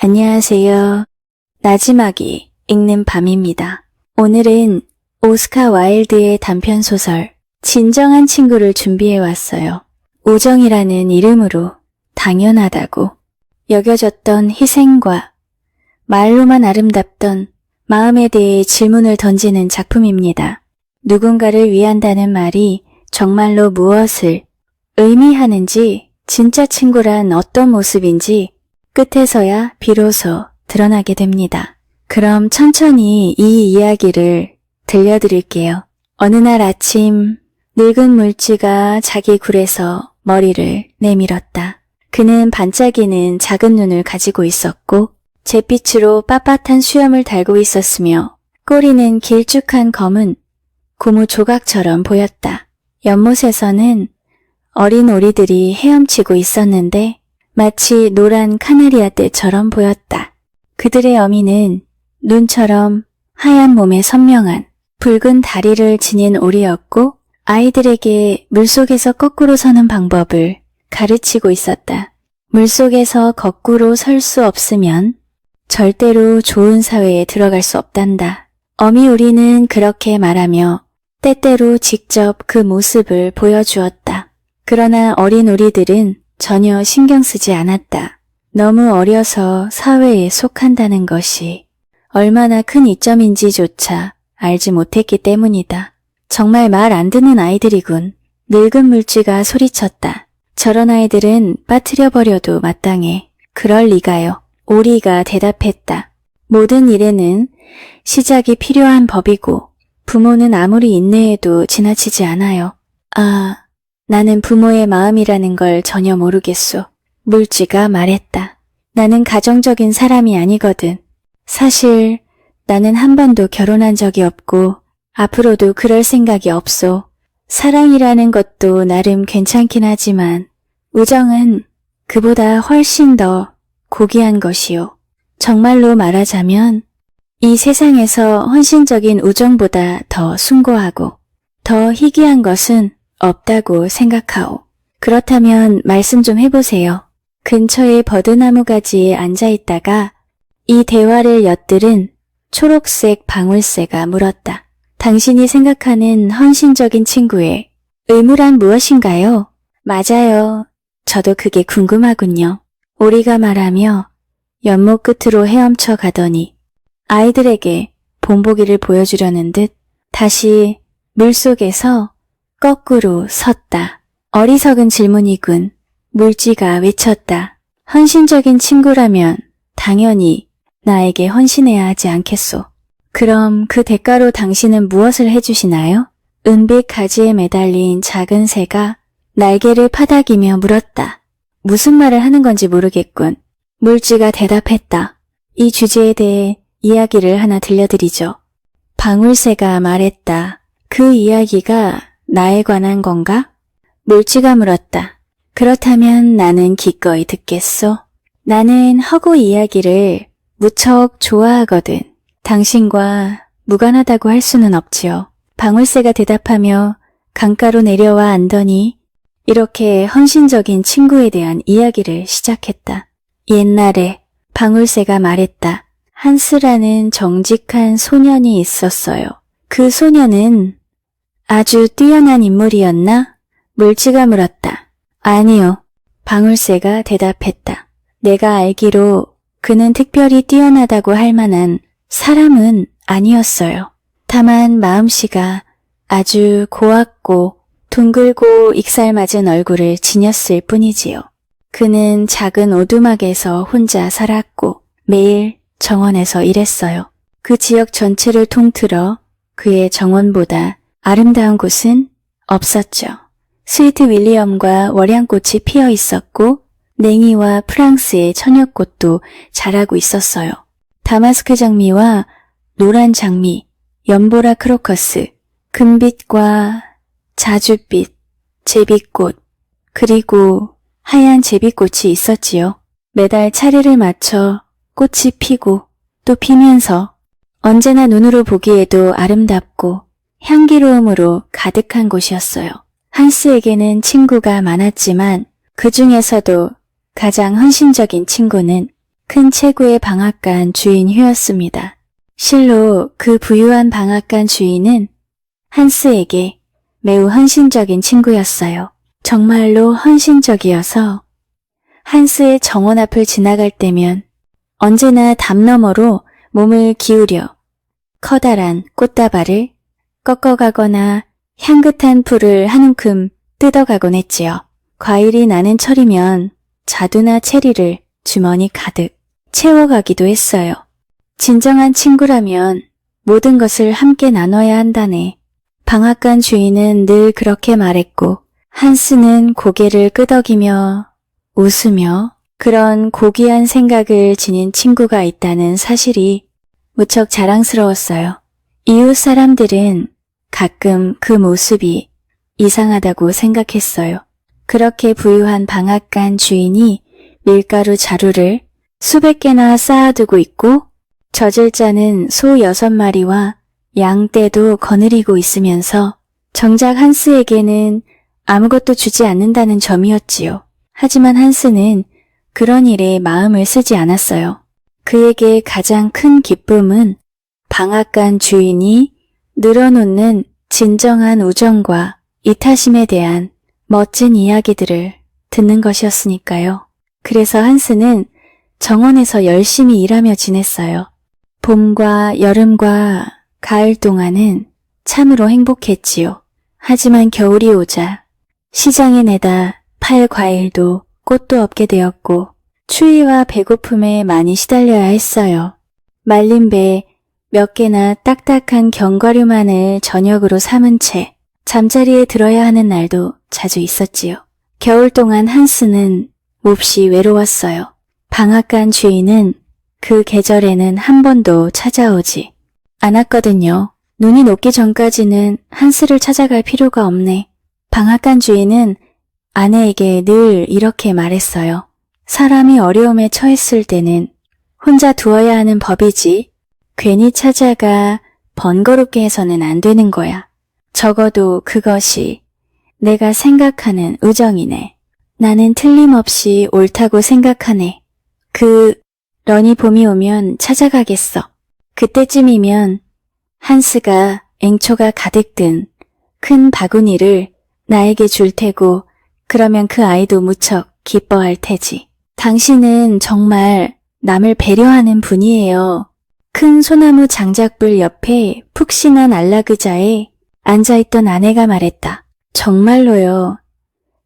안녕하세요. 나지막이 읽는 밤입니다. 오늘은 오스카 와일드의 단편소설 진정한 친구를 준비해왔어요. 우정이라는 이름으로 당연하다고 여겨졌던 희생과 말로만 아름답던 마음에 대해 질문을 던지는 작품입니다. 누군가를 위한다는 말이 정말로 무엇을 의미하는지, 진짜 친구란 어떤 모습인지 끝에서야 비로소 드러나게 됩니다. 그럼 천천히 이 이야기를 들려드릴게요. 어느 날 아침 늙은 물쥐가 자기 굴에서 머리를 내밀었다. 그는 반짝이는 작은 눈을 가지고 있었고 잿빛으로 빳빳한 수염을 달고 있었으며 꼬리는 길쭉한 검은 고무 조각처럼 보였다. 연못에서는 어린 오리들이 헤엄치고 있었는데 마치 노란 카나리아 떼처럼 보였다. 그들의 어미는 눈처럼 하얀 몸에 선명한 붉은 다리를 지닌 오리였고 아이들에게 물속에서 거꾸로 서는 방법을 가르치고 있었다. 물속에서 거꾸로 설 수 없으면 절대로 좋은 사회에 들어갈 수 없단다. 어미 오리는 그렇게 말하며 때때로 직접 그 모습을 보여주었다. 그러나 어린 오리들은 전혀 신경 쓰지 않았다. 너무 어려서 사회에 속한다는 것이 얼마나 큰 이점인지조차 알지 못했기 때문이다. 정말 말 안 듣는 아이들이군. 늙은 물쥐가 소리쳤다. 저런 아이들은 빠뜨려 버려도 마땅해. 그럴 리가요. 오리가 대답했다. 모든 일에는 시작이 필요한 법이고 부모는 아무리 인내해도 지나치지 않아요. 나는 부모의 마음이라는 걸 전혀 모르겠소. 물쥐가 말했다. 나는 가정적인 사람이 아니거든. 사실 나는 한 번도 결혼한 적이 없고 앞으로도 그럴 생각이 없소. 사랑이라는 것도 나름 괜찮긴 하지만 우정은 그보다 훨씬 더 고귀한 것이요. 정말로 말하자면 이 세상에서 헌신적인 우정보다 더 숭고하고 더 희귀한 것은 없다고 생각하오. 그렇다면 말씀 좀 해보세요. 근처의 버드나무 가지에 앉아있다가 이 대화를 엿들은 초록색 방울새가 물었다. 당신이 생각하는 헌신적인 친구의 의무란 무엇인가요? 맞아요. 저도 그게 궁금하군요. 오리가 말하며 연못 끝으로 헤엄쳐 가더니 아이들에게 본보기를 보여주려는 듯 다시 물속에서 거꾸로 섰다. 어리석은 질문이군. 물쥐가 외쳤다. 헌신적인 친구라면 당연히 나에게 헌신해야 하지 않겠소. 그럼 그 대가로 당신은 무엇을 해주시나요? 은빛 가지에 매달린 작은 새가 날개를 파닥이며 물었다. 무슨 말을 하는 건지 모르겠군. 물쥐가 대답했다. 이 주제에 대해 이야기를 하나 들려드리죠. 방울새가 말했다. 그 이야기가 나에 관한 건가? 물쥐가 물었다. 그렇다면 나는 기꺼이 듣겠소. 나는 허구 이야기를 무척 좋아하거든. 당신과 무관하다고 할 수는 없지요. 방울새가 대답하며 강가로 내려와 앉더니 이렇게 헌신적인 친구에 대한 이야기를 시작했다. 옛날에 방울새가 말했다. 한스라는 정직한 소년이 있었어요. 그 소년은 아주 뛰어난 인물이었나? 물쥐가 물었다. 아니요. 방울새가 대답했다. 내가 알기로 그는 특별히 뛰어나다고 할 만한 사람은 아니었어요. 다만 마음씨가 아주 고왔고 둥글고 익살맞은 얼굴을 지녔을 뿐이지요. 그는 작은 오두막에서 혼자 살았고 매일 정원에서 일했어요. 그 지역 전체를 통틀어 그의 정원보다 아름다운 곳은 없었죠. 스위트 윌리엄과 월양꽃이 피어 있었고 냉이와 프랑스의 천엽꽃도 자라고 있었어요. 다마스크 장미와 노란 장미, 연보라 크로커스, 금빛과 자줏빛, 제비꽃, 그리고 하얀 제비꽃이 있었지요. 매달 차례를 맞춰 꽃이 피고 또 피면서 언제나 눈으로 보기에도 아름답고 향기로움으로 가득한 곳이었어요. 한스에게는 친구가 많았지만 그 중에서도 가장 헌신적인 친구는 큰 체구의 방앗간 주인 휴였습니다. 실로 그 부유한 방앗간 주인은 한스에게 매우 헌신적인 친구였어요. 정말로 헌신적이어서 한스의 정원 앞을 지나갈 때면 언제나 담 너머로 몸을 기울여 커다란 꽃다발을 꺾어가거나 향긋한 풀을 한 움큼 뜯어가곤 했지요. 과일이 나는 철이면 자두나 체리를 주머니 가득 채워가기도 했어요. 진정한 친구라면 모든 것을 함께 나눠야 한다네. 방앗간 주인은 늘 그렇게 말했고 한스는 고개를 끄덕이며 웃으며 그런 고귀한 생각을 지닌 친구가 있다는 사실이 무척 자랑스러웠어요. 이웃 사람들은 가끔 그 모습이 이상하다고 생각했어요. 그렇게 부유한 방앗간 주인이 밀가루 자루를 수백 개나 쌓아두고 있고 젖을 짜는 소 6마리와 양떼도 거느리고 있으면서 정작 한스에게는 아무것도 주지 않는다는 점이었지요. 하지만 한스는 그런 일에 마음을 쓰지 않았어요. 그에게 가장 큰 기쁨은 방앗간 주인이 늘어놓는 진정한 우정과 이타심에 대한 멋진 이야기들을 듣는 것이었으니까요. 그래서 한스는 정원에서 열심히 일하며 지냈어요. 봄과 여름과 가을 동안은 참으로 행복했지요. 하지만 겨울이 오자 시장에 내다 팔 과일도 꽃도 없게 되었고 추위와 배고픔에 많이 시달려야 했어요. 말린 배 몇 개나 딱딱한 견과류만을 저녁으로 삼은 채 잠자리에 들어야 하는 날도 자주 있었지요. 겨울 동안 한스는 몹시 외로웠어요. 방앗간 주인은 그 계절에는 한 번도 찾아오지 않았거든요. 눈이 녹기 전까지는 한스를 찾아갈 필요가 없네. 방앗간 주인은 아내에게 늘 이렇게 말했어요. 사람이 어려움에 처했을 때는 혼자 두어야 하는 법이지 괜히 찾아가 번거롭게 해서는 안 되는 거야. 적어도 그것이 내가 생각하는 우정이네. 나는 틀림없이 옳다고 생각하네. 그러니 봄이 오면 찾아가겠어. 그때쯤이면 한스가 앵초가 가득 든 큰 바구니를 나에게 줄 테고 그러면 그 아이도 무척 기뻐할 테지. 당신은 정말 남을 배려하는 분이에요. 큰 소나무 장작불 옆에 푹신한 안락의자에 앉아있던 아내가 말했다. 정말로요.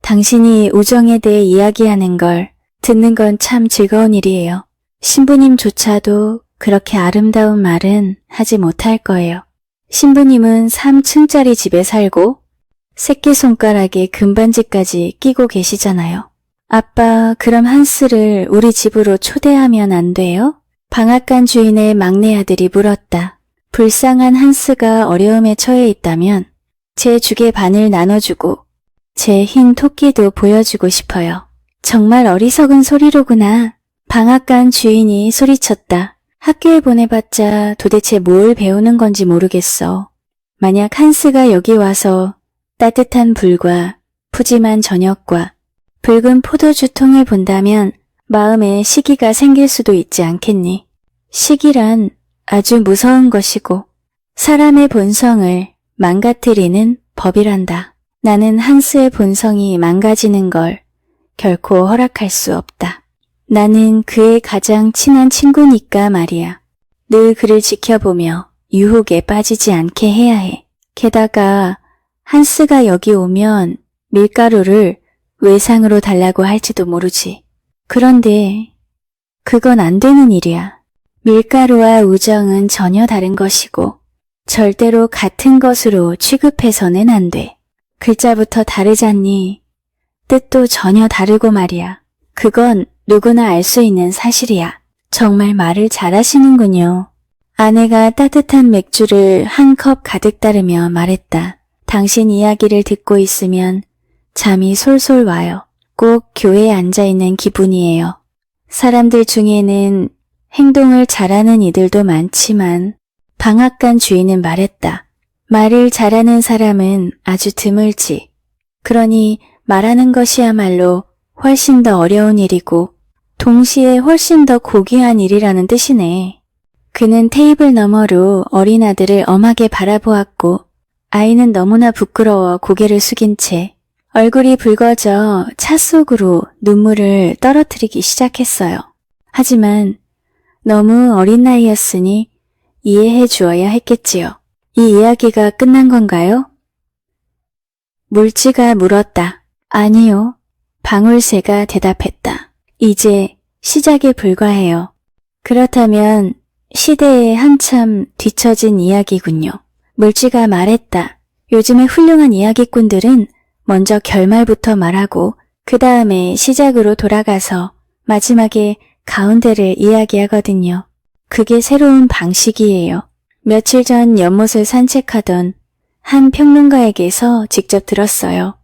당신이 우정에 대해 이야기하는 걸 듣는 건 참 즐거운 일이에요. 신부님조차도 그렇게 아름다운 말은 하지 못할 거예요. 신부님은 3층짜리 집에 살고 새끼손가락에 금반지까지 끼고 계시잖아요. 아빠, 그럼 한스를 우리 집으로 초대하면 안 돼요? 방앗간 주인의 막내 아들이 물었다. 불쌍한 한스가 어려움에 처해 있다면 제 죽의 반을 나눠주고 제 흰 토끼도 보여주고 싶어요. 정말 어리석은 소리로구나. 방앗간 주인이 소리쳤다. 학교에 보내봤자 도대체 뭘 배우는 건지 모르겠어. 만약 한스가 여기 와서 따뜻한 불과 푸짐한 저녁과 붉은 포도주 통을 본다면 마음에 시기가 생길 수도 있지 않겠니? 시기란 아주 무서운 것이고 사람의 본성을 망가뜨리는 법이란다. 나는 한스의 본성이 망가지는 걸 결코 허락할 수 없다. 나는 그의 가장 친한 친구니까 말이야. 늘 그를 지켜보며 유혹에 빠지지 않게 해야 해. 게다가 한스가 여기 오면 밀가루를 외상으로 달라고 할지도 모르지. 그런데 그건 안 되는 일이야. 밀가루와 우정은 전혀 다른 것이고 절대로 같은 것으로 취급해서는 안 돼. 글자부터 다르잖니. 뜻도 전혀 다르고 말이야. 그건 누구나 알 수 있는 사실이야. 정말 말을 잘하시는군요. 아내가 따뜻한 맥주를 한 컵 가득 따르며 말했다. 당신 이야기를 듣고 있으면 잠이 솔솔 와요. 꼭 교회에 앉아있는 기분이에요. 사람들 중에는 행동을 잘하는 이들도 많지만 방앗간 주인은 말했다. 말을 잘하는 사람은 아주 드물지. 그러니 말하는 것이야말로 훨씬 더 어려운 일이고 동시에 훨씬 더 고귀한 일이라는 뜻이네. 그는 테이블 너머로 어린 아들을 엄하게 바라보았고 아이는 너무나 부끄러워 고개를 숙인 채 얼굴이 붉어져 차 속으로 눈물을 떨어뜨리기 시작했어요. 하지만 너무 어린 나이였으니 이해해 주어야 했겠지요. 이 이야기가 끝난 건가요? 물지가 물었다. 아니요. 방울새가 대답했다. 이제 시작에 불과해요. 그렇다면 시대에 한참 뒤처진 이야기군요. 물지가 말했다. 요즘의 훌륭한 이야기꾼들은 먼저 결말부터 말하고 그 다음에 시작으로 돌아가서 마지막에 가운데를 이야기하거든요. 그게 새로운 방식이에요. 며칠 전 연못을 산책하던 한 평론가에게서 직접 들었어요.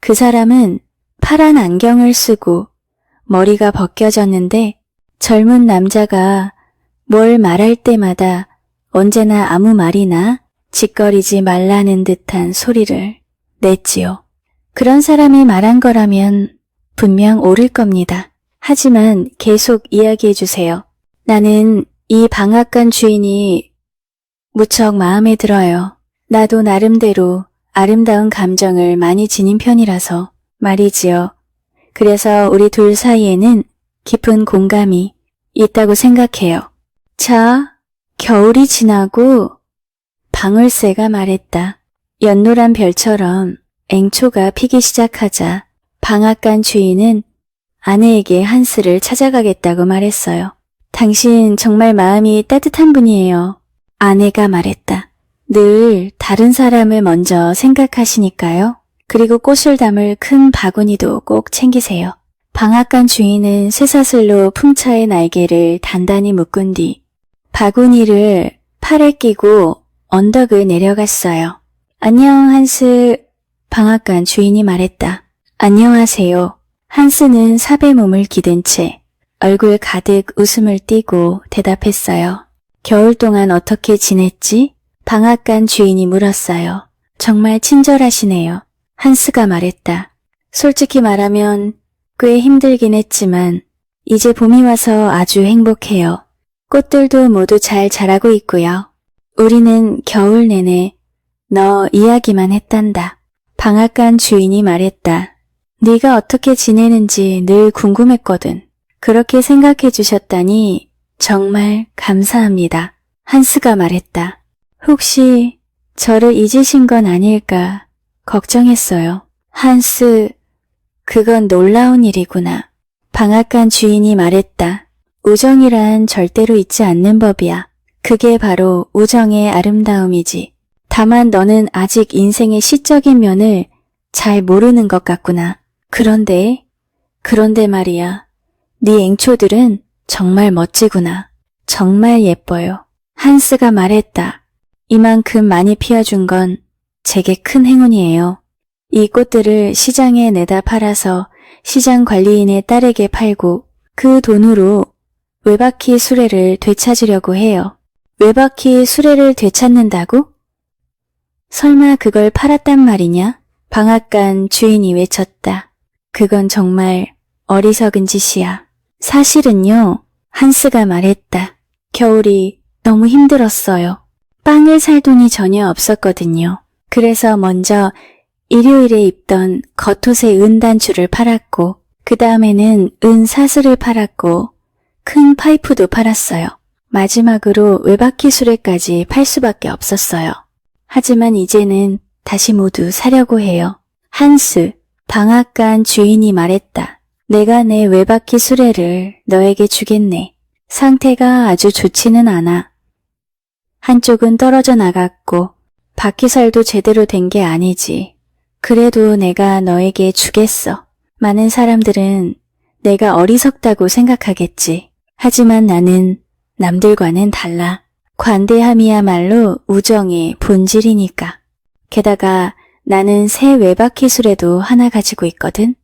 그 사람은 파란 안경을 쓰고 머리가 벗겨졌는데 젊은 남자가 뭘 말할 때마다 언제나 아무 말이나 짓거리지 말라는 듯한 소리를 냈지요. 그런 사람이 말한 거라면 분명 옳을 겁니다. 하지만 계속 이야기해 주세요. 나는 이 방앗간 주인이 무척 마음에 들어요. 나도 나름대로 아름다운 감정을 많이 지닌 편이라서 말이지요. 그래서 우리 둘 사이에는 깊은 공감이 있다고 생각해요. 자, 겨울이 지나고 방울새가 말했다. 연노란 별처럼 앵초가 피기 시작하자 방앗간 주인은 아내에게 한스를 찾아가겠다고 말했어요. 당신 정말 마음이 따뜻한 분이에요. 아내가 말했다. 늘 다른 사람을 먼저 생각하시니까요. 그리고 꽃을 담을 큰 바구니도 꼭 챙기세요. 방앗간 주인은 쇠사슬로 풍차의 날개를 단단히 묶은 뒤 바구니를 팔에 끼고 언덕을 내려갔어요. 안녕 한스. 방앗간 주인이 말했다. 안녕하세요. 한스는 삽의 몸을 기댄 채 얼굴 가득 웃음을 띠고 대답했어요. 겨울 동안 어떻게 지냈지? 방앗간 주인이 물었어요. 정말 친절하시네요. 한스가 말했다. 솔직히 말하면 꽤 힘들긴 했지만 이제 봄이 와서 아주 행복해요. 꽃들도 모두 잘 자라고 있고요. 우리는 겨울 내내 너 이야기만 했단다. 방앗간 주인이 말했다. 네가 어떻게 지내는지 늘 궁금했거든. 그렇게 생각해 주셨다니 정말 감사합니다. 한스가 말했다. 혹시 저를 잊으신 건 아닐까 걱정했어요. 한스, 그건 놀라운 일이구나. 방앗간 주인이 말했다. 우정이란 절대로 잊지 않는 법이야. 그게 바로 우정의 아름다움이지. 다만 너는 아직 인생의 시적인 면을 잘 모르는 것 같구나. 그런데 말이야. 네 앵초들은 정말 멋지구나. 정말 예뻐요. 한스가 말했다. 이만큼 많이 피워준 건 제게 큰 행운이에요. 이 꽃들을 시장에 내다 팔아서 시장 관리인의 딸에게 팔고 그 돈으로 외바퀴 수레를 되찾으려고 해요. 외바퀴 수레를 되찾는다고? 설마 그걸 팔았단 말이냐? 방앗간 주인이 외쳤다. 그건 정말 어리석은 짓이야. 사실은요, 한스가 말했다. 겨울이 너무 힘들었어요. 빵을 살 돈이 전혀 없었거든요. 그래서 먼저 일요일에 입던 겉옷의 은단추를 팔았고 그 다음에는 은사슬을 팔았고 큰 파이프도 팔았어요. 마지막으로 외바퀴 수레까지 팔 수밖에 없었어요. 하지만 이제는 다시 모두 사려고 해요. 한스, 방앗간 주인이 말했다. 내가 내 외바퀴 수레를 너에게 주겠네. 상태가 아주 좋지는 않아. 한쪽은 떨어져 나갔고 바퀴살도 제대로 된 게 아니지. 그래도 내가 너에게 주겠어. 많은 사람들은 내가 어리석다고 생각하겠지. 하지만 나는 남들과는 달라. 관대함이야말로 우정의 본질이니까. 게다가 나는 새 외바퀴 수레도 하나 가지고 있거든.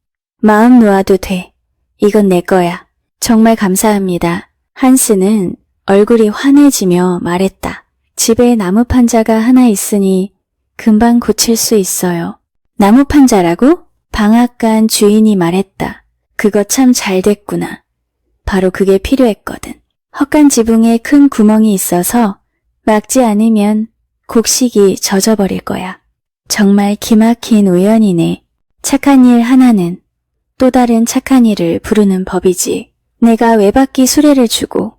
마음 놓아도 돼. 이건 내 거야. 정말 감사합니다. 한스는 얼굴이 환해지며 말했다. 집에 나무 판자가 하나 있으니 금방 고칠 수 있어요. 나무 판자라고? 방앗간 주인이 말했다. 그거 참 잘 됐구나. 바로 그게 필요했거든. 헛간 지붕에 큰 구멍이 있어서 막지 않으면 곡식이 젖어버릴 거야. 정말 기막힌 우연이네. 착한 일 하나는 또 다른 착한 일을 부르는 법이지. 내가 외박기 수레를 주고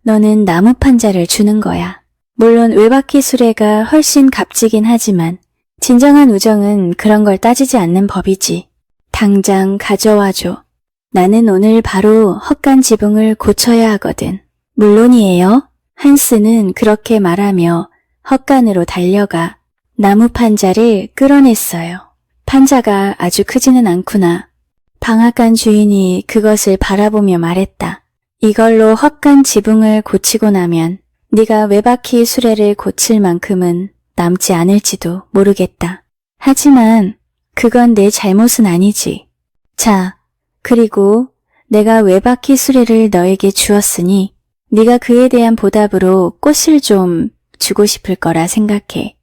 너는 나무 판자를 주는 거야. 물론 외박기 수레가 훨씬 값지긴 하지만 진정한 우정은 그런 걸 따지지 않는 법이지. 당장 가져와줘. 나는 오늘 바로 헛간 지붕을 고쳐야 하거든. 물론이에요. 한스는 그렇게 말하며 헛간으로 달려가 나무 판자를 끌어냈어요. 판자가 아주 크지는 않구나. 방앗간 주인이 그것을 바라보며 말했다. 이걸로 헛간 지붕을 고치고 나면 네가 외바퀴 수레를 고칠 만큼은 남지 않을지도 모르겠다. 하지만 그건 내 잘못은 아니지. 자, 그리고 내가 외바퀴 수레를 너에게 주었으니 네가 그에 대한 보답으로 꽃을 좀 주고 싶을 거라 생각해.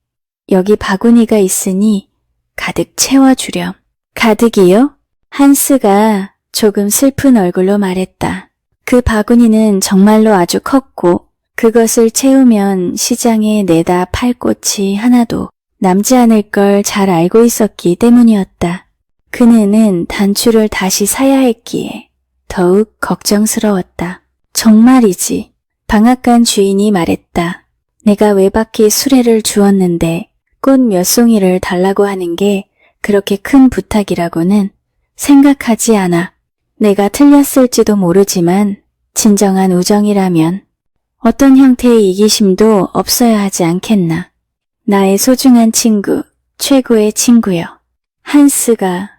여기 바구니가 있으니 가득 채워주렴. 가득이요? 한스가 조금 슬픈 얼굴로 말했다. 그 바구니는 정말로 아주 컸고 그것을 채우면 시장에 내다 팔 꽃이 하나도 남지 않을 걸 잘 알고 있었기 때문이었다. 그네는 단추를 다시 사야 했기에 더욱 걱정스러웠다. 정말이지. 방앗간 주인이 말했다. 내가 외바퀴 수레를 주었는데 꽃 몇 송이를 달라고 하는 게 그렇게 큰 부탁이라고는 생각하지 않아. 내가 틀렸을지도 모르지만 진정한 우정이라면 어떤 형태의 이기심도 없어야 하지 않겠나. 나의 소중한 친구, 최고의 친구여. 한스가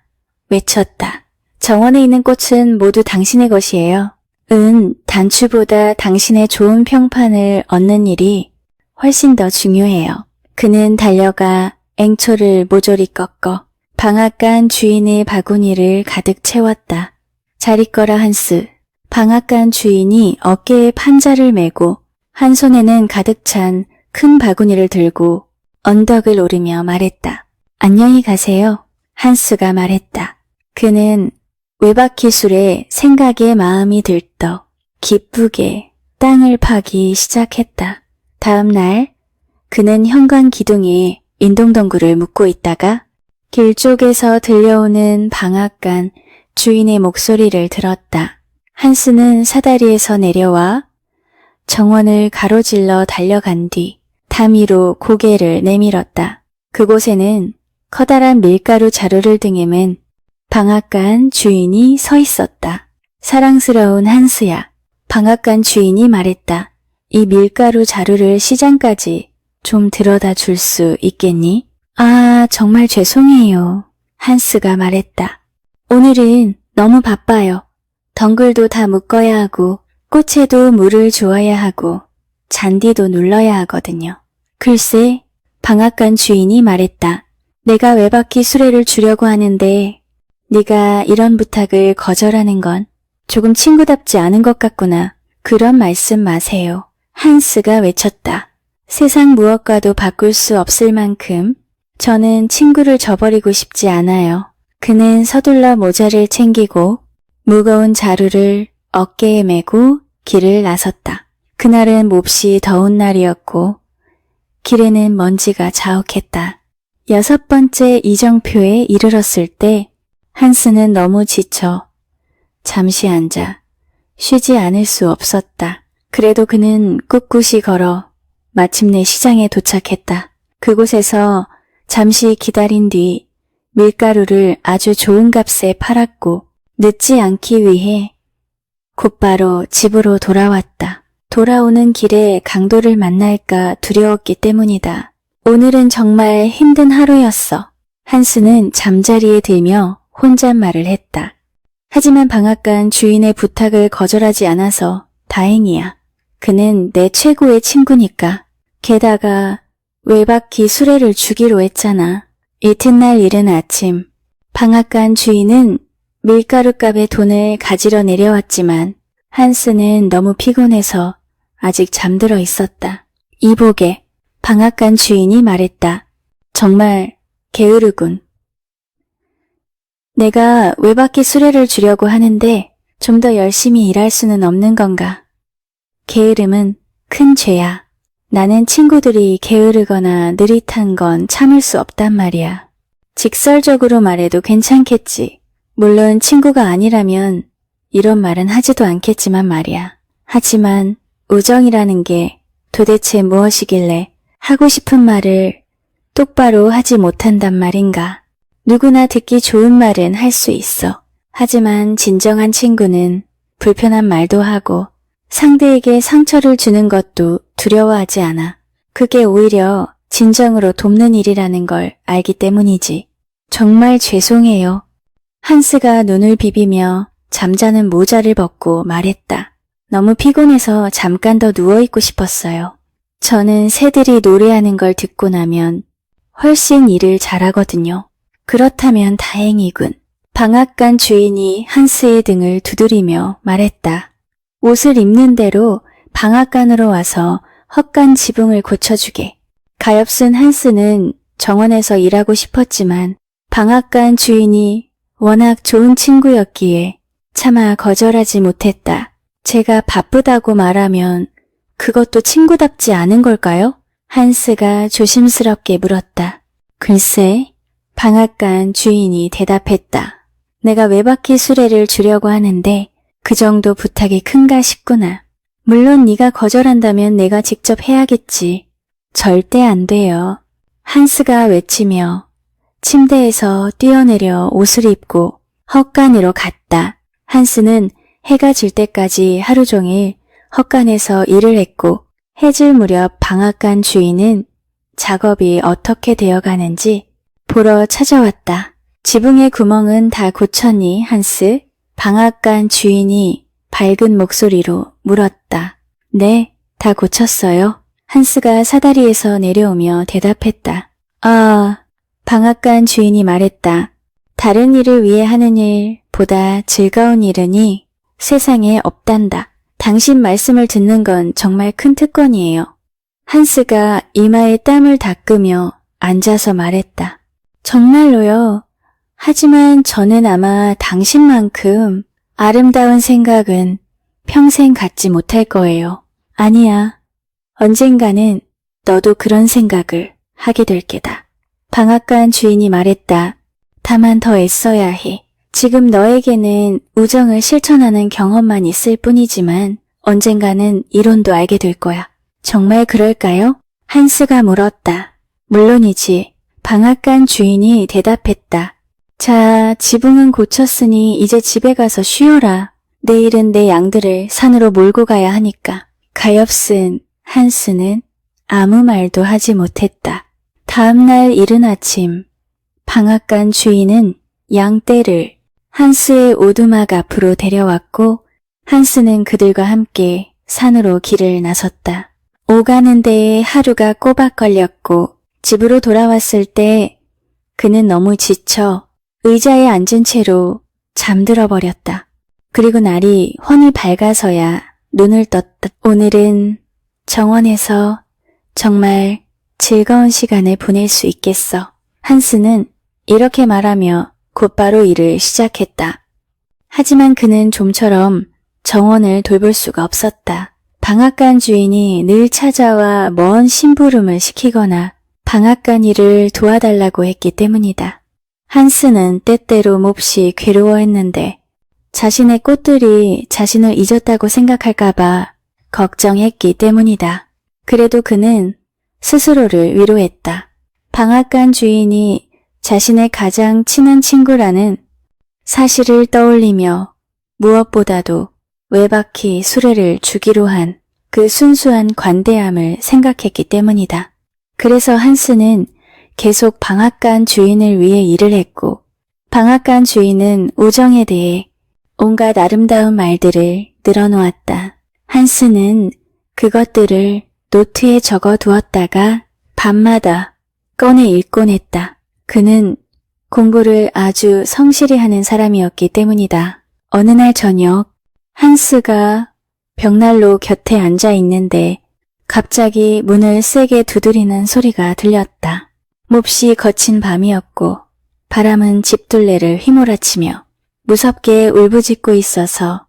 외쳤다. 정원에 있는 꽃은 모두 당신의 것이에요. 단추보다 당신의 좋은 평판을 얻는 일이 훨씬 더 중요해요. 그는 달려가 앵초를 모조리 꺾어 방앗간 주인의 바구니를 가득 채웠다. 잘 있거라 한스. 방앗간 주인이 어깨에 판자를 메고 한 손에는 가득 찬 큰 바구니를 들고 언덕을 오르며 말했다. 안녕히 가세요. 한스가 말했다. 그는 외박기술에 생각에 마음이 들떠 기쁘게 땅을 파기 시작했다. 다음 날 그는 현관 기둥에 인동덩굴을 묶고 있다가 길 쪽에서 들려오는 방앗간 주인의 목소리를 들었다. 한스는 사다리에서 내려와 정원을 가로질러 달려간 뒤 담 위로 고개를 내밀었다. 그곳에는 커다란 밀가루 자루를 등에 맨 방앗간 주인이 서 있었다. 사랑스러운 한스야. 방앗간 주인이 말했다. 이 밀가루 자루를 시장까지 좀 들어다 줄 수 있겠니? 아, 정말 죄송해요. 한스가 말했다. 오늘은 너무 바빠요. 덩굴도 다 묶어야 하고 꽃에도 물을 주어야 하고 잔디도 눌러야 하거든요. 글쎄, 방앗간 주인이 말했다. 내가 외바퀴 수레를 주려고 하는데 네가 이런 부탁을 거절하는 건 조금 친구답지 않은 것 같구나. 그런 말씀 마세요. 한스가 외쳤다. 세상 무엇과도 바꿀 수 없을 만큼 저는 친구를 저버리고 싶지 않아요. 그는 서둘러 모자를 챙기고 무거운 자루를 어깨에 메고 길을 나섰다. 그날은 몹시 더운 날이었고 길에는 먼지가 자욱했다. 6번째 이정표에 이르렀을 때 한스는 너무 지쳐 잠시 앉아 쉬지 않을 수 없었다. 그래도 그는 꿋꿋이 걸어 마침내 시장에 도착했다. 그곳에서 잠시 기다린 뒤 밀가루를 아주 좋은 값에 팔았고 늦지 않기 위해 곧바로 집으로 돌아왔다. 돌아오는 길에 강도를 만날까 두려웠기 때문이다. 오늘은 정말 힘든 하루였어. 한스는 잠자리에 들며 혼잣말을 했다. 하지만 방앗간 주인의 부탁을 거절하지 않아서 다행이야. 그는 내 최고의 친구니까. 게다가 외바퀴 수레를 주기로 했잖아. 이튿날 이른 아침, 방앗간 주인은 밀가루값의 돈을 가지러 내려왔지만 한스는 너무 피곤해서 아직 잠들어 있었다. 이보게, 방앗간 주인이 말했다. 정말 게으르군. 내가 외바퀴 수레를 주려고 하는데 좀 더 열심히 일할 수는 없는 건가? 게으름은 큰 죄야. 나는 친구들이 게으르거나 느릿한 건 참을 수 없단 말이야. 직설적으로 말해도 괜찮겠지. 물론 친구가 아니라면 이런 말은 하지도 않겠지만 말이야. 하지만 우정이라는 게 도대체 무엇이길래 하고 싶은 말을 똑바로 하지 못한단 말인가. 누구나 듣기 좋은 말은 할 수 있어. 하지만 진정한 친구는 불편한 말도 하고 상대에게 상처를 주는 것도 두려워하지 않아. 그게 오히려 진정으로 돕는 일이라는 걸 알기 때문이지. 정말 죄송해요. 한스가 눈을 비비며 잠자는 모자를 벗고 말했다. 너무 피곤해서 잠깐 더 누워있고 싶었어요. 저는 새들이 노래하는 걸 듣고 나면 훨씬 일을 잘하거든요. 그렇다면 다행이군. 방앗간 주인이 한스의 등을 두드리며 말했다. 옷을 입는 대로 방앗간으로 와서 헛간 지붕을 고쳐주게. 가엾은 한스는 정원에서 일하고 싶었지만 방앗간 주인이 워낙 좋은 친구였기에 차마 거절하지 못했다. 제가 바쁘다고 말하면 그것도 친구답지 않은 걸까요? 한스가 조심스럽게 물었다. 글쎄, 방앗간 주인이 대답했다. 내가 외바퀴 수레를 주려고 하는데 그 정도 부탁이 큰가 싶구나. 물론 네가 거절한다면 내가 직접 해야겠지. 절대 안 돼요. 한스가 외치며 침대에서 뛰어내려 옷을 입고 헛간으로 갔다. 한스는 해가 질 때까지 하루 종일 헛간에서 일을 했고 해질 무렵 방앗간 주인은 작업이 어떻게 되어가는지 보러 찾아왔다. 지붕의 구멍은 다 고쳤니, 한스? 방앗간 주인이 밝은 목소리로 물었다. 네, 다 고쳤어요. 한스가 사다리에서 내려오며 대답했다. 방앗간 주인이 말했다. 다른 일을 위해 하는 일보다 즐거운 일은이 세상에 없단다. 당신 말씀을 듣는 건 정말 큰 특권이에요. 한스가 이마에 땀을 닦으며 앉아서 말했다. 정말로요. 하지만 저는 아마 당신만큼 아름다운 생각은 평생 갖지 못할 거예요. 아니야. 언젠가는 너도 그런 생각을 하게 될 게다. 방앗간 주인이 말했다. 다만 더 애써야 해. 지금 너에게는 우정을 실천하는 경험만 있을 뿐이지만 언젠가는 이론도 알게 될 거야. 정말 그럴까요? 한스가 물었다. 물론이지. 방앗간 주인이 대답했다. 자, 지붕은 고쳤으니 이제 집에 가서 쉬어라. 내일은 내 양들을 산으로 몰고 가야 하니까. 가엾은 한스는 아무 말도 하지 못했다. 다음날 이른 아침, 방앗간 주인은 양떼를 한스의 오두막 앞으로 데려왔고 한스는 그들과 함께 산으로 길을 나섰다. 오가는 데에 하루가 꼬박 걸렸고 집으로 돌아왔을 때 그는 너무 지쳐 의자에 앉은 채로 잠들어 버렸다. 그리고 날이 훤히 밝아서야 눈을 떴다. 오늘은 정원에서 정말 즐거운 시간을 보낼 수 있겠어. 한스는 이렇게 말하며 곧바로 일을 시작했다. 하지만 그는 좀처럼 정원을 돌볼 수가 없었다. 방앗간 주인이 늘 찾아와 먼 심부름을 시키거나 방앗간 일을 도와달라고 했기 때문이다. 한스는 때때로 몹시 괴로워했는데 자신의 꽃들이 자신을 잊었다고 생각할까봐 걱정했기 때문이다. 그래도 그는 스스로를 위로했다. 방앗간 주인이 자신의 가장 친한 친구라는 사실을 떠올리며 무엇보다도 외바퀴 수레를 주기로 한 그 순수한 관대함을 생각했기 때문이다. 그래서 한스는 계속 방앗간 주인을 위해 일을 했고 방앗간 주인은 우정에 대해 온갖 아름다운 말들을 늘어놓았다. 한스는 그것들을 노트에 적어 두었다가 밤마다 꺼내 읽곤 했다. 그는 공부를 아주 성실히 하는 사람이었기 때문이다. 어느 날 저녁 한스가 벽난로 곁에 앉아 있는데 갑자기 문을 세게 두드리는 소리가 들렸다. 몹시 거친 밤이었고 바람은 집둘레를 휘몰아치며 무섭게 울부짖고 있어서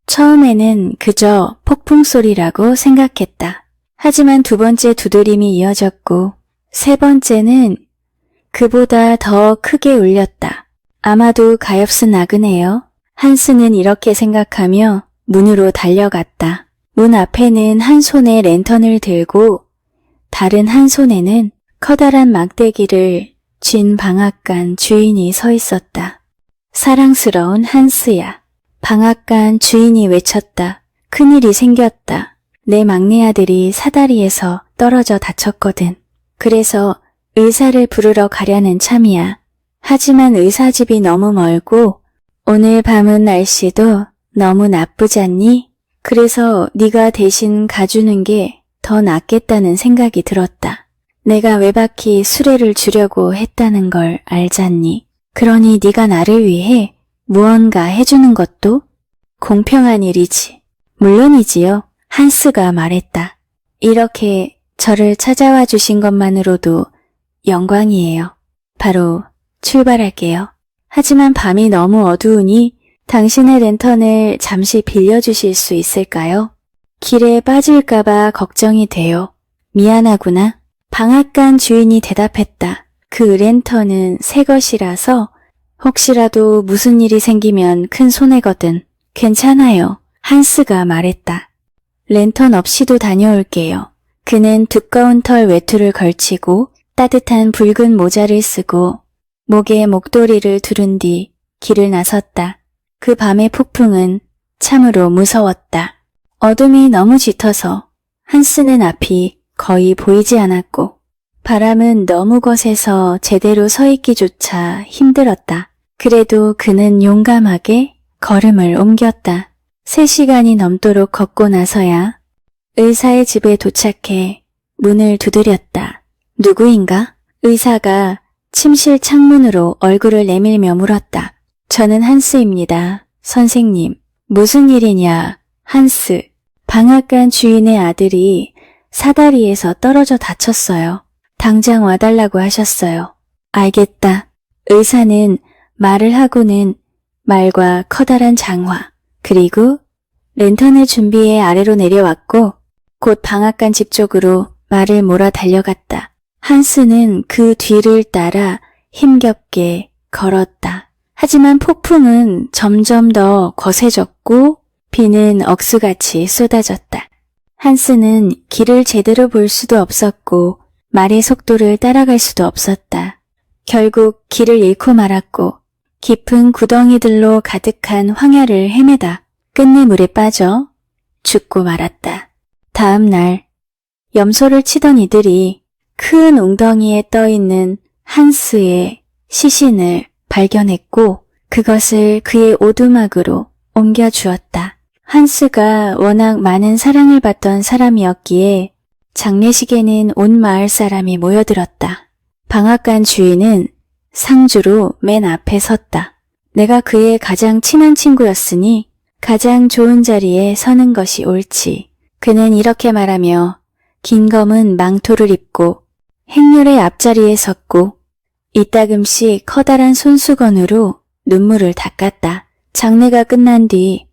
처음에는 그저 폭풍 소리라고 생각했다. 하지만 두 번째 두드림이 이어졌고 세 번째는 그보다 더 크게 울렸다. 아마도 가엾은 나그네요. 한스는 이렇게 생각하며 문으로 달려갔다. 문 앞에는 한 손에 랜턴을 들고 다른 한 손에는 커다란 막대기를 쥔 방앗간 주인이 서 있었다. 사랑스러운 한스야. 방앗간 주인이 외쳤다. 큰일이 생겼다. 내 막내 아들이 사다리에서 떨어져 다쳤거든. 그래서 의사를 부르러 가려는 참이야. 하지만 의사집이 너무 멀고 오늘 밤은 날씨도 너무 나쁘지 않니? 그래서 네가 대신 가주는 게 더 낫겠다는 생각이 들었다. 내가 외박히 수레를 주려고 했다는 걸 알잖니? 그러니 네가 나를 위해 무언가 해주는 것도 공평한 일이지. 물론이지요. 한스가 말했다. 이렇게 저를 찾아와 주신 것만으로도 영광이에요. 바로 출발할게요. 하지만 밤이 너무 어두우니 당신의 랜턴을 잠시 빌려주실 수 있을까요? 길에 빠질까봐 걱정이 돼요. 미안하구나. 방앗간 주인이 대답했다. 그 랜턴은 새 것이라서 혹시라도 무슨 일이 생기면 큰 손해거든. 괜찮아요. 한스가 말했다. 랜턴 없이도 다녀올게요. 그는 두꺼운 털 외투를 걸치고 따뜻한 붉은 모자를 쓰고 목에 목도리를 두른 뒤 길을 나섰다. 그 밤의 폭풍은 참으로 무서웠다. 어둠이 너무 짙어서 한스는 앞이 거의 보이지 않았고 바람은 너무 거세서 제대로 서 있기조차 힘들었다. 그래도 그는 용감하게 걸음을 옮겼다. 3시간이 넘도록 걷고 나서야 의사의 집에 도착해 문을 두드렸다. 누구인가? 의사가 침실 창문으로 얼굴을 내밀며 물었다. 저는 한스입니다. 선생님. 무슨 일이냐? 한스. 방앗간 주인의 아들이 사다리에서 떨어져 다쳤어요. 당장 와달라고 하셨어요. 알겠다. 의사는 말을 하고는 말과 커다란 장화, 그리고 랜턴을 준비해 아래로 내려왔고 곧 방앗간 집 쪽으로 말을 몰아 달려갔다. 한스는 그 뒤를 따라 힘겹게 걸었다. 하지만 폭풍은 점점 더 거세졌고 비는 억수같이 쏟아졌다. 한스는 길을 제대로 볼 수도 없었고 말의 속도를 따라갈 수도 없었다. 결국 길을 잃고 말았고 깊은 구덩이들로 가득한 황야를 헤매다 끝내 물에 빠져 죽고 말았다. 다음 날 염소를 치던 이들이 큰 웅덩이에 떠있는 한스의 시신을 발견했고 그것을 그의 오두막으로 옮겨주었다. 한스가 워낙 많은 사랑을 받던 사람이었기에 장례식에는 온 마을 사람이 모여들었다. 방앗간 주인은 상주로 맨 앞에 섰다. 내가 그의 가장 친한 친구였으니 가장 좋은 자리에 서는 것이 옳지. 그는 이렇게 말하며 긴 검은 망토를 입고 행렬의 앞자리에 섰고 이따금씩 커다란 손수건으로 눈물을 닦았다. 장례가 끝난 뒤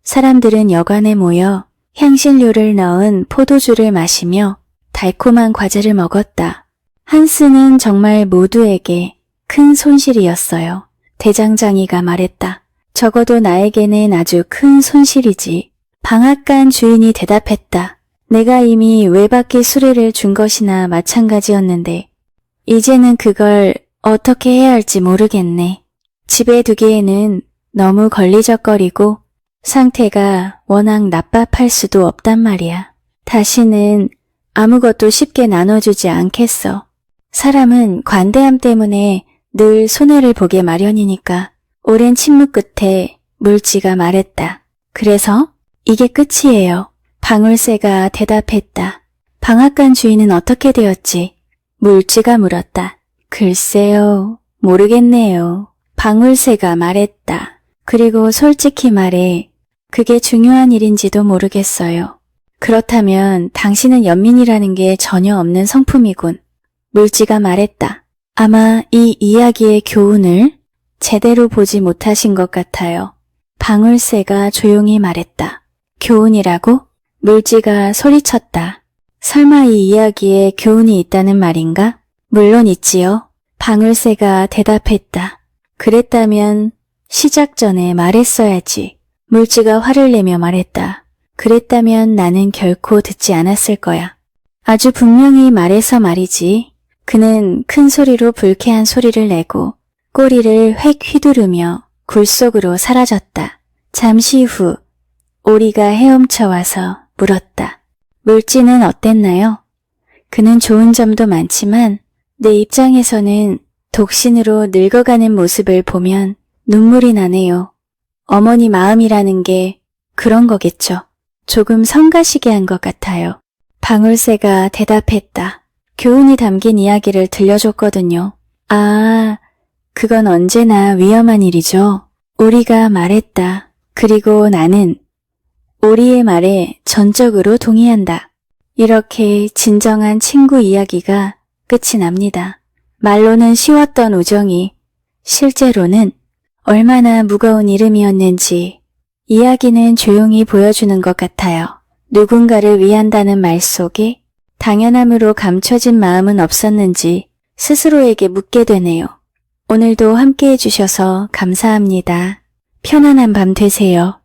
사람들은 여관에 모여 향신료를 넣은 포도주를 마시며 달콤한 과자를 먹었다. 한스는 정말 모두에게 큰 손실이었어요. 대장장이가 말했다. 적어도 나에게는 아주 큰 손실이지. 방앗간 주인이 대답했다. 내가 이미 외박기 수레를 준 것이나 마찬가지였는데 이제는 그걸 어떻게 해야 할지 모르겠네. 집에 두기에는 너무 걸리적거리고 상태가 워낙 나빠할 수도 없단 말이야. 다시는 아무것도 쉽게 나눠주지 않겠어. 사람은 관대함 때문에 늘 손해를 보게 마련이니까. 오랜 침묵 끝에 물지가 말했다. 그래서 이게 끝이에요. 방울새가 대답했다. 방앗간 주인은 어떻게 되었지? 물지가 물었다. 글쎄요, 모르겠네요. 방울새가 말했다. 그리고 솔직히 말해 그게 중요한 일인지도 모르겠어요. 그렇다면 당신은 연민이라는 게 전혀 없는 성품이군. 물지가 말했다. 아마 이 이야기의 교훈을 제대로 보지 못하신 것 같아요. 방울새가 조용히 말했다. 교훈이라고? 물지가 소리쳤다. 설마 이 이야기에 교훈이 있다는 말인가? 물론 있지요. 방울새가 대답했다. 그랬다면 시작 전에 말했어야지. 물지가 화를 내며 말했다. 그랬다면 나는 결코 듣지 않았을 거야. 아주 분명히 말해서 말이지. 그는 큰 소리로 불쾌한 소리를 내고 꼬리를 획 휘두르며 굴 속으로 사라졌다. 잠시 후 오리가 헤엄쳐 와서 물었다. 물지는 어땠나요? 그는 좋은 점도 많지만 내 입장에서는 독신으로 늙어가는 모습을 보면 눈물이 나네요. 어머니 마음이라는 게 그런 거겠죠. 조금 성가시게 한 것 같아요. 방울새가 대답했다. 교훈이 담긴 이야기를 들려줬거든요. 아, 그건 언제나 위험한 일이죠. 오리가 말했다. 그리고 나는 오리의 말에 전적으로 동의한다. 이렇게 진정한 친구 이야기가 끝이 납니다. 말로는 쉬웠던 우정이 실제로는 얼마나 무거운 이름이었는지 이야기는 조용히 보여주는 것 같아요. 누군가를 위한다는 말 속에 당연함으로 감춰진 마음은 없었는지 스스로에게 묻게 되네요. 오늘도 함께 해주셔서 감사합니다. 편안한 밤 되세요.